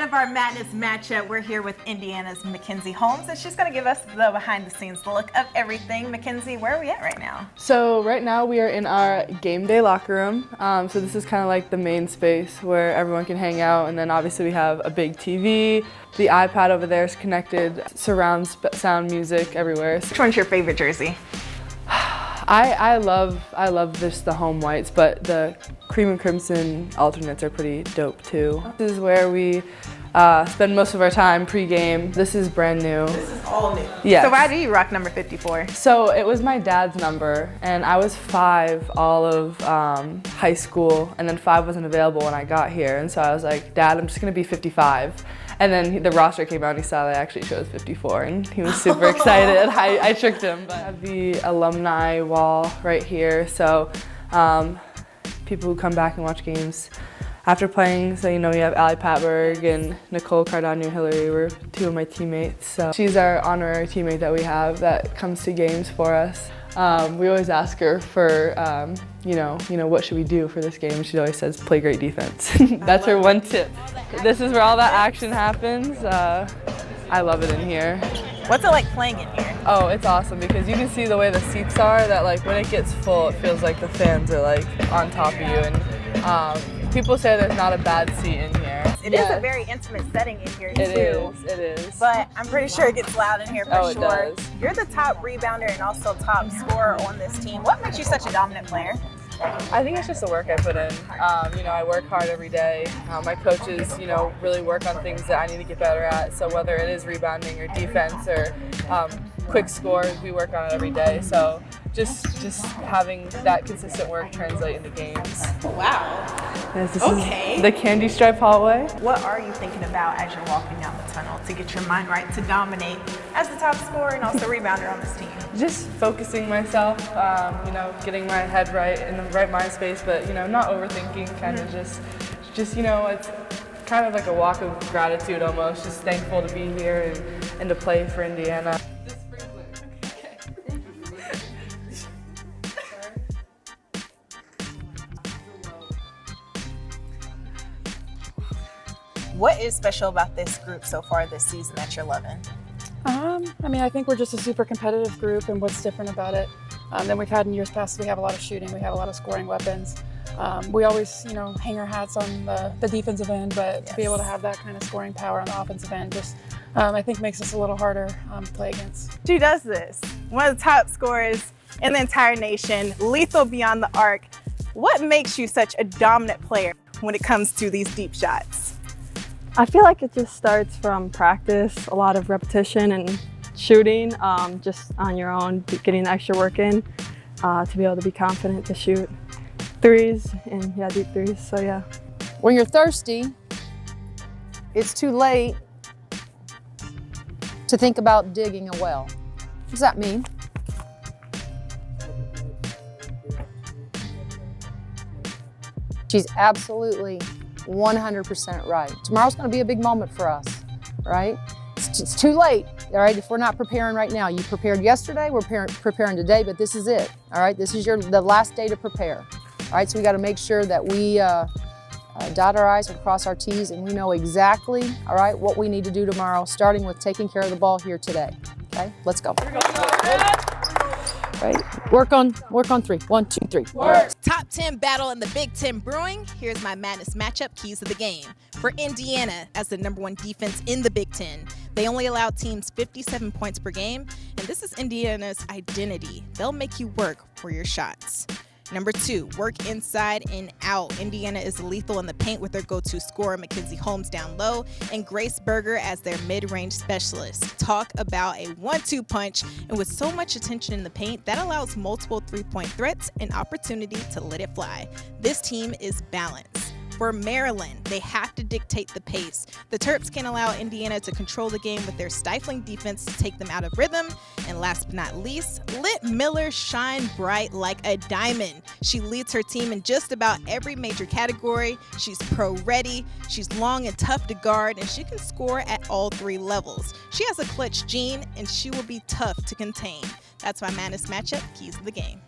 of our Madness matchup, we're here with Indiana's Mackenzie Holmes, and she's going to give us the behind-the-scenes look of everything. Mackenzie, where are we at right now? So right now we are in our game day locker room. So this is kind of like the main space where everyone can hang out, and then obviously we have a big TV. The iPad over there is connected, surround sound music everywhere. Which one's your favorite jersey? I love just the home whites, but the cream and crimson alternates are pretty dope too. This is where we spend most of our time pre-game. This is brand new. This is all new. Yeah. So why do you rock number 54? So it was my dad's number, and I was 5 all of high school, and then 5 wasn't available when I got here, and so I was like, Dad, I'm just gonna be 55. And then the roster came out and he saw that I actually chose 54, and he was super excited. I tricked him. But I have the alumni wall right here, so people who come back and watch games after playing, so you know, you have Allie Patberg and Nicole Cardano-Hillary were 2 of my teammates. So she's our honorary teammate that we have that comes to games for us. We always ask her for, you know, what should we do for this game? And she always says, play great defense. That's her one tip. This is where all that action happens. I love it in here. What's it like playing in here? Oh, it's awesome because you can see the way the seats are, that like when it gets full, it feels like the fans are like on top of you. And people say there's not a bad seat in here. It is a very intimate setting in here too. It is. But I'm pretty sure it gets loud in here for sure. It does. You're the top rebounder and also top scorer on this team. What makes you such a dominant player? I think it's just the work I put in. You know, I work hard every day. My coaches, you know, really work on things that I need to get better at. So whether it is rebounding or defense or quick scores, we work on it every day. So just having that consistent work translate into games. Wow. Yes, this Okay. is the candy stripe hallway. What are you thinking about as you're walking down the tunnel to get your mind right to dominate as the top scorer and also rebounder on this team? Just focusing myself, you know, getting my head right in the right mind space, but you know, not overthinking. Kind of just you know, it's kind of like a walk of gratitude almost. Just thankful to be here and to play for Indiana. What is special about this group so far this season that you're loving? I mean, I think we're just a super competitive group, and what's different about it than we've had in years past, we have a lot of shooting, we have a lot of scoring weapons. We always, you know, hang our hats on the defensive end, but to be able to have that kind of scoring power on the offensive end just, I think makes us a little harder to play against. She does this. One of the top scorers in the entire nation, lethal beyond the arc. What makes you such a dominant player when it comes to these deep shots? I feel like it just starts from practice, a lot of repetition and shooting, just on your own, getting the extra work in to be able to be confident to shoot threes and deep threes, so yeah. When you're thirsty, it's too late to think about digging a well. What does that mean? She's absolutely 100% right. Tomorrow's going to be a big moment for us, right? It's too late, all right? If we're not preparing right now, you prepared yesterday, we're preparing today, but this is it, all right? This is the last day to prepare, all right? So we got to make sure that we dot our I's and cross our T's, and we know exactly, all right, what we need to do tomorrow, starting with taking care of the ball here today. Okay, let's go. Right, work on 3. 1, 2, 3. Top 10 battle in the Big Ten brewing. Here's my Madness matchup keys of the game. For Indiana, as the #1 defense in the Big Ten, they only allow teams 57 points per game, and this is Indiana's identity. They'll make you work for your shots. Number 2, work inside and out. Indiana is lethal in the paint with their go-to scorer, Mackenzie Holmes, down low, and Grace Berger as their mid-range specialist. Talk about a 1-2 punch, and with so much attention in the paint, that allows multiple three-point threats and opportunity to let it fly. This team is balanced. For Maryland, they have to dictate the pace. The Terps can allow Indiana to control the game with their stifling defense to take them out of rhythm. And last but not least, let Miller shine bright like a diamond. She leads her team in just about every major category. She's pro-ready, she's long and tough to guard, and she can score at all 3 levels. She has a clutch gene, and she will be tough to contain. That's my Madness matchup, keys of the game.